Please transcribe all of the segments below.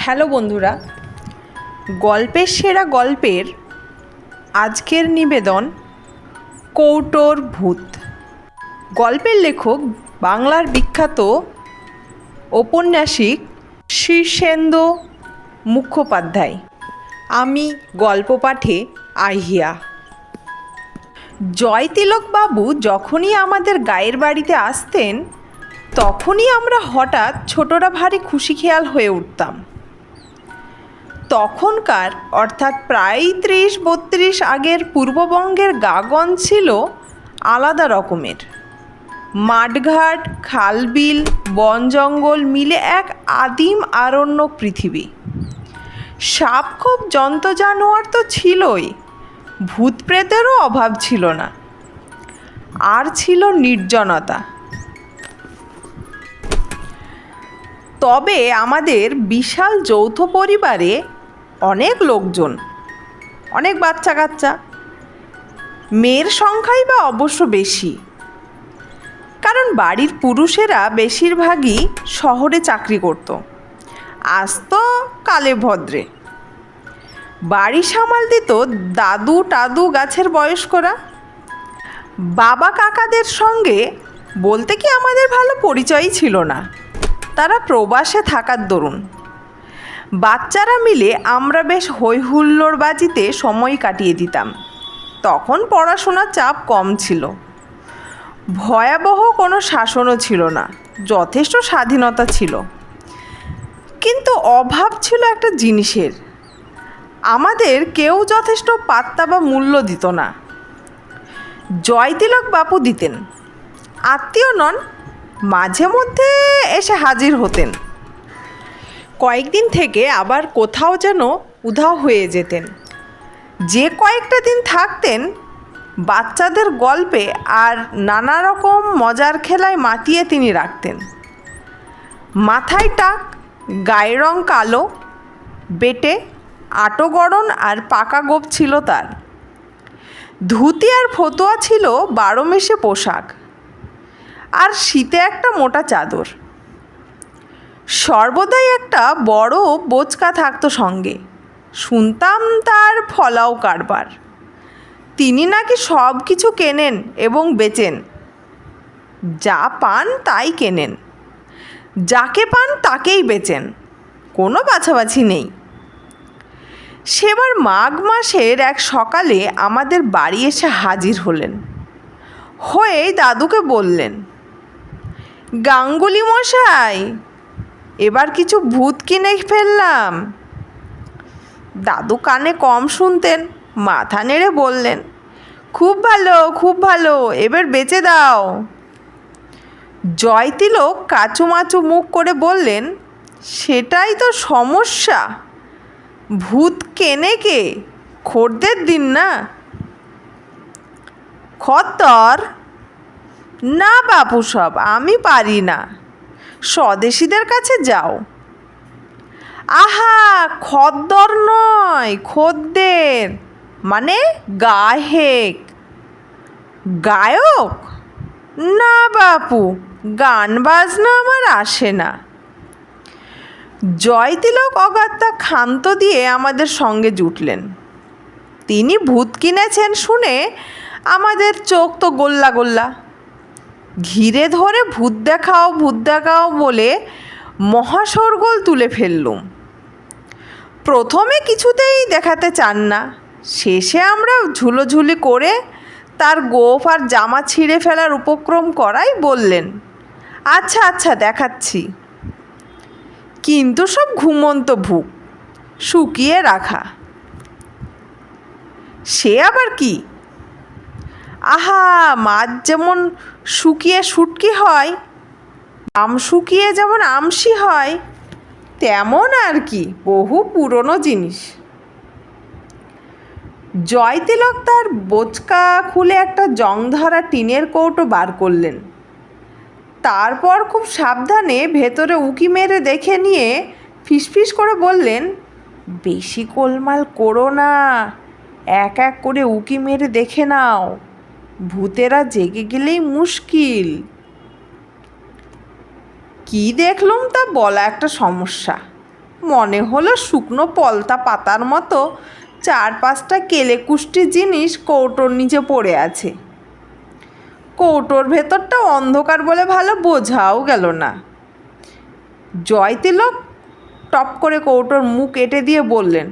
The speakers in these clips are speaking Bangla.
হ্যালো বন্ধুরা, গল্পের সেরা গল্পের আজকের নিবেদন কৌটোর ভূত। গল্পের লেখক বাংলার বিখ্যাত ঔপন্যাসিক শীর্ষেন্দু মুখোপাধ্যায়। আমি গল্প পাঠে আহিয়া। জয়তিলকবাবু যখনই আমাদের গায়ের বাড়িতে আসতেন তখনই আমরা হঠাৎ ছোটরা ভারী খুশি খেয়াল হয়ে উঠতাম। তখনকার অর্থাৎ প্রায় 30-32 আগের পূর্ববঙ্গের গাগন ছিল আলাদা রকমের। মাঠঘাট, খালবিল, বন জঙ্গল মিলে এক আদিম আরণ্যক পৃথিবী। সাপখোপ জন্তু জানোয়ার তো ছিলই, ভূত প্রেতেরও অভাব ছিল না। আর ছিল নির্জনতা। তবে আমাদের বিশাল যৌথ পরিবারে অনেক লোকজন, অনেক বাচ্চা কাচ্চা। মেয়ের সংখ্যাই বা অবশ্য বেশি, কারণ বাড়ির পুরুষেরা বেশিরভাগই শহরে চাকরি করত, আসতো কালে ভদ্রে। বাড়ি সামাল দিত দাদু টাদু গাছের বয়স্করা। বাবা কাকাদের সঙ্গে বলতে কি আমাদের ভালো পরিচয়ই ছিল না, তারা প্রবাসে থাকার দরুন। বাচ্চারা মিলে আমরা বেশ হই হুল্লোড় বাজিতে সময় কাটিয়ে দিতাম। তখন পড়াশোনার চাপ কম ছিল, ভয়াবহ কোনো শাসনও ছিল না, যথেষ্ট স্বাধীনতা ছিল। কিন্তু অভাব ছিল একটা জিনিসের, আমাদের কেউ যথেষ্ট পাত্তা বা মূল্য দিত না। জয়তিলক বাপু দিতেন, আত্মীয় নন, মাঝে মধ্যে এসে হাজির হতেন। কয়েকদিন থেকে আবার কোথাও যেন উধাও হয়ে যেতেন। যে কয়েকটা দিন থাকতেন বাচ্চাদের গল্পে আর নানা রকম মজার খেলায় মাতিয়ে তিনি রাখতেন। মাথায় টাক, গায়ের রং কালো, বেটে আটো গড়ন আর পাকা গোঁফ ছিল তার। ধুতি আর ফতুয়া ছিল 12 মেশে পোশাক, আর শীতে একটা মোটা চাদর। সর্বদাই একটা বড় বোচকা থাকতো সঙ্গে। শুনতাম তার ফলাও কারবার। তিনি নাকি সব কিছু কেনেন এবং বেচেন, যা পান তাই কেনেন, যাকে পান তাকেই বেচেন, কোনো বাছাবাছি নেই। সেবার মাঘ মাসের এক সকালে আমাদের বাড়ি এসে হাজির হলেন। হয়ে দাদুকে বললেন, গাঙ্গুলি মশাই, এবার কিছু ভূত কিনে ফেললাম। দাদু কানে কম শুনতেন, মাথা নেড়ে বললেন, খুব ভালো, খুব ভালো, এবার বেচে দাও। জয়তিলক কাচুমাচু মুখ করে বললেন, সেটাই তো সমস্যা, ভূত কেনে কে? খদ্দের দিন না। খদ্দর? না বাপু, সব আমি পারি না, স্বদেশীদের কাছে যাও। আহা, খদ্দর নয়, খদ্দের, মানে গাহেক। গায়ক? না বাপু, গান বাজনা আমার আসে না। জয়তিলক অগত্যা ক্ষান্ত দিয়ে আমাদের সঙ্গে জুটলেন। তিনি ভূত কিনেছেন শুনে আমাদের চোখ তো গোল্লা গোল্লা। ঘিরে ধরে ভূত দেখাও, ভূত দেখাও বলে মহাশোরগোল তুলে ফেললুম। প্রথমে কিছুতেই দেখাতে চান না, শেষে আমরা ঝুলোঝুলি করে তার গোঁফ আর জামা ছিঁড়ে ফেলার উপক্রম করাই বললেন, আচ্ছা আচ্ছা দেখাচ্ছি। কিন্তু সব ঘুমন্ত ভূত, শুকিয়ে রাখা। সে আবার কি? আহা, মাছ যেমন শুকিয়ে শুটকি হয়, আম শুকিয়ে যেমন আমসি হয়, তেমন আর কি, বহু পুরনো জিনিস। জয়তিলক তার বোচকা খুলে একটা জংধরা টিনের কৌটো বার করলেন। তারপর খুব সাবধানে ভেতরে উকি মেরে দেখে নিয়ে ফিসফিস করে বললেন, বেশি গোলমাল করো না, এক এক করে উকি মেরে দেখে নাও, ভূতেরা জেগে গেলেই মুশকিল। কি দেখলুম তা বলা একটা সমস্যা। মনে হলো শুকনো পলতা পাতার মতো 4-5টা কেলেকুষ্টি জিনিস কৌটোর নিচে পড়ে আছে। কৌটোর ভেতরটা অন্ধকার বলে ভালো বোঝাও গেল না। জয়তিলক টপ করে কৌটোর মুখ এঁটে দিয়ে বললেন,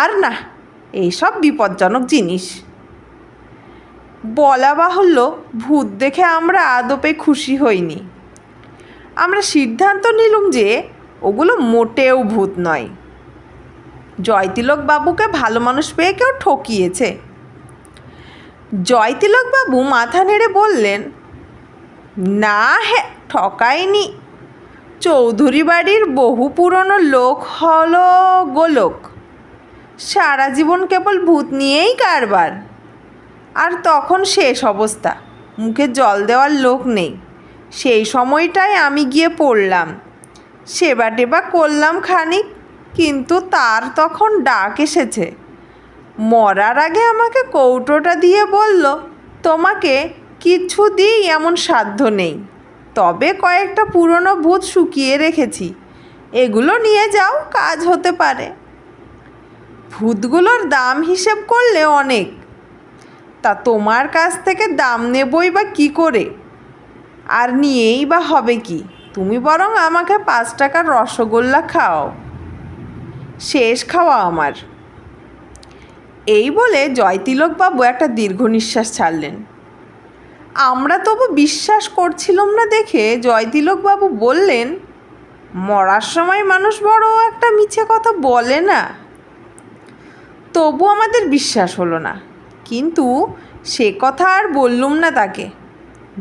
আর না, এইসব বিপজ্জনক জিনিস। বলা বাহুল্য, ভূত দেখে আমরা আদপে খুশি হইনি। আমরা সিদ্ধান্ত নিলুম যে ওগুলো মোটেও ভূত নয়। জয়তিলক বাবুকে ভালো মানুষ পেয়ে কেউ ঠকিয়েছে। জয়তিলক বাবু মাথা নেড়ে বললেন, না হ্যাঁ, ঠকায়নি। চৌধুরী বাড়ির বহু পুরনো লোক হলো গোলক, সারা জীবন কেবল ভূত নিয়েই কারবার। আর তখন শেষ অবস্থা, মুখে জল দেওয়ার লোক নেই। সেই সময়টায় আমি গিয়ে পড়লাম, সেবা টেবা করলাম খানিক, কিন্তু তার তখন ডাক এসেছে। মরার আগে আমাকে কৌটোটা দিয়ে বলল, তোমাকে কিচ্ছু দিই এমন সাধ্য নেই, তবে কয়েকটা পুরনো ভূত শুকিয়ে রেখেছি, এগুলো নিয়ে যাও, কাজ হতে পারে। ভূতগুলোর দাম হিসেব করলে অনেক, তা তোমার কাছ থেকে দাম নেবই বা কী করে, আর নিয়েই বা হবে কি? তুমি বরং আমাকে 5 টাকার রসগোল্লা খাও, শেষ খাওয়া আমার। এই বলে জয়তিলকবাবু একটা দীর্ঘ নিঃশ্বাস ছাড়লেন। আমরা তবু বিশ্বাস করছিলাম না দেখে জয়তিলকবাবু বললেন, মরার সময় মানুষ বড় একটা মিছে কথা বলে না। তবু আমাদের বিশ্বাস হলো না, কিন্তু সে কথা আর বললুম না তাকে।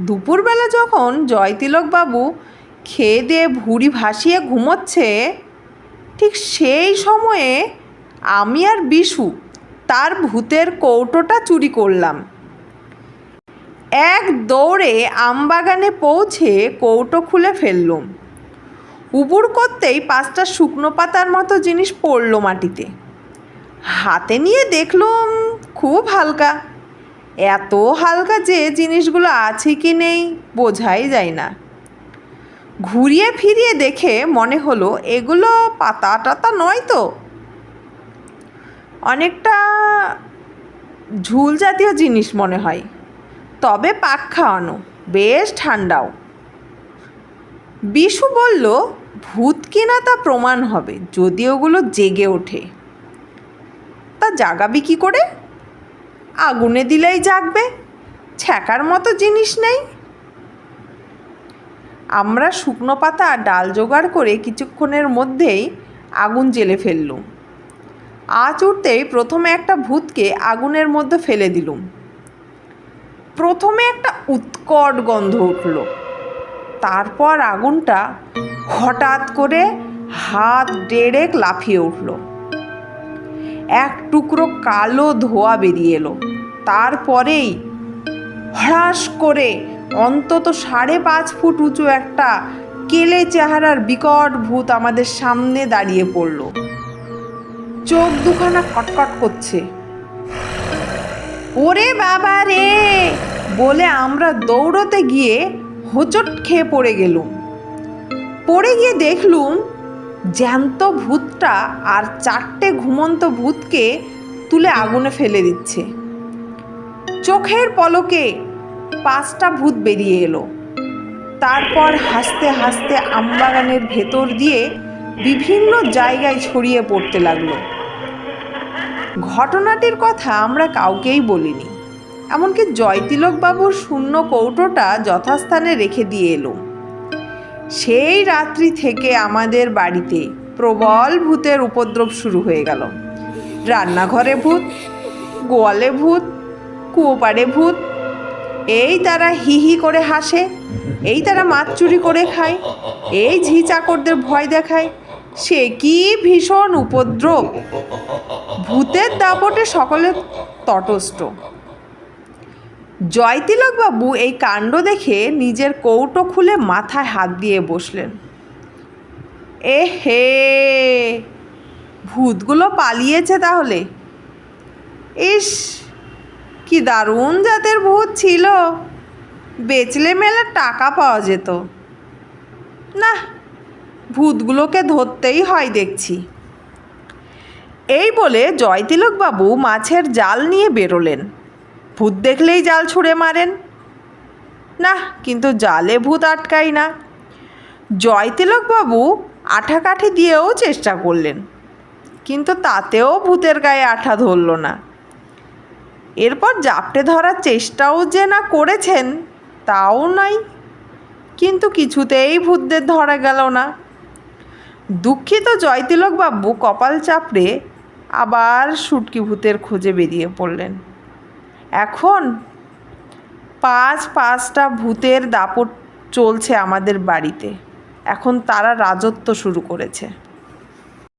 দুপুরবেলা যখন জয়তিলকবাবু খেয়ে দিয়ে ভুঁড়ি ভাসিয়ে ঘুমোচ্ছে, ঠিক সেই সময়ে আমি আর বিশু তার ভূতের কৌটোটা চুরি করলাম। এক দৌড়ে আমবাগানে পৌঁছে কৌটো খুলে ফেললুম। উবুড় করতেই 5টা শুকনো পাতার মতো জিনিস পড়ল মাটিতে। হাতে নিয়ে দেখলুম খুব হালকা, এত হালকা যে জিনিসগুলো আছে কি নেই বোঝাই যায় না। ঘুরিয়ে ফিরিয়ে দেখে মনে হলো এগুলো পাতা টাতা নয় তো, অনেকটা ঝুল জাতীয় জিনিস মনে হয়, তবে পাক খাওয়ানো, বেশ ঠান্ডাও। বিশু বলল, ভূত কিনা তা প্রমাণ হবে যদি ওগুলো জেগে ওঠে। তা জাগাবি কী করে? আগুনে দিলেই জাগবে, ছ্যাঁকার মতো জিনিস নেই। আমরা শুকনো পাতা আর ডাল জোগাড় করে কিছুক্ষণের মধ্যেই আগুন জ্বেলে ফেললুম। আঁচ উঠতেই প্রথমে একটা ভূতকে আগুনের মধ্যে ফেলে দিলুম। প্রথমে একটা উৎকট গন্ধ উঠল, তারপর আগুনটা হঠাৎ করে হাত দেড়েক লাফিয়ে উঠল। এক টুকরো কালো ধোঁয়া বেরিয়ে এলো। তারপরেই হঠাৎ করে অন্তত 5.5 ফুট উঁচু একটা কেলে চেহারার বিকট ভূত আমাদের সামনে দাঁড়িয়ে পড়ল। চোখ দুখানা কটকট করছে। ওরে বাবা রে বলে আমরা দৌড়তে গিয়ে হোঁচট খেয়ে পড়ে গেলুম। পড়ে গিয়ে দেখলুম জ্যান্ত ভূতটা আর 4টে ঘুমন্ত ভূতকে তুলে আগুনে ফেলে দিচ্ছে। চোখের পলকে 5টা ভূত বেরিয়ে এলো। তারপর হাসতে হাসতে আমবাগানের ভেতর দিয়ে বিভিন্ন জায়গায় ছড়িয়ে পড়তে লাগলো। ঘটনাটির কথা আমরা কাউকেই বলিনি, এমনকি জয়তিলকবাবুর শূন্য কৌটোটা যথাস্থানে রেখে দিয়ে এলো। সেই রাত্রি থেকে আমাদের বাড়িতে প্রবল ভূতের উপদ্রব শুরু হয়ে গেল। রান্নাঘরে ভূত, গোয়ালে ভূত, কুয়োপাড়ে ভূত। এই তারা হি হি করে হাসে, এই তারা মাছ চুরি করে খায়, এই ঝি চাকরদের ভয় দেখায়। সে কি ভীষণ উপদ্রব! ভূতের দাপটে সকলে তটস্থ। জয়তিলকবাবু এই কাণ্ড দেখে নিজের কৌটো খুলে মাথায় হাত দিয়ে বসলেন। এ হে, ভূতগুলো পালিয়েছে তাহলে। ইস, কি দারুণ জাতের ভূত ছিল, বেচলে মেলা টাকা পাওয়া যেত। না, ভূতগুলোকে ধরতেই হয় দেখছি। এই বলে জয়তিলকবাবু মাছের জাল নিয়ে বেরোলেন। ভূত দেখলেই জাল ছুঁড়ে মারেন না, কিন্তু জালে ভূত আটকায় না। জয়তিলকবাবু আঠা কাঠি দিয়েও চেষ্টা করলেন, কিন্তু তাতেও ভূতের গায়ে আঠা ধরল না। এরপর জাপটে ধরার চেষ্টাও যে না করেছেন তাও নাই, কিন্তু কিছুতেই ভূতদের ধরা গেল না। দুঃখিত জয়তিলকবাবু কপাল চাপড়ে আবার শুটকি ভূতের খোঁজে বেরিয়ে পড়লেন। এখন 5-5টা ভূতের দাপট চলছে আমাদের বাড়িতে। এখন তারা রাজত্ব শুরু করেছে।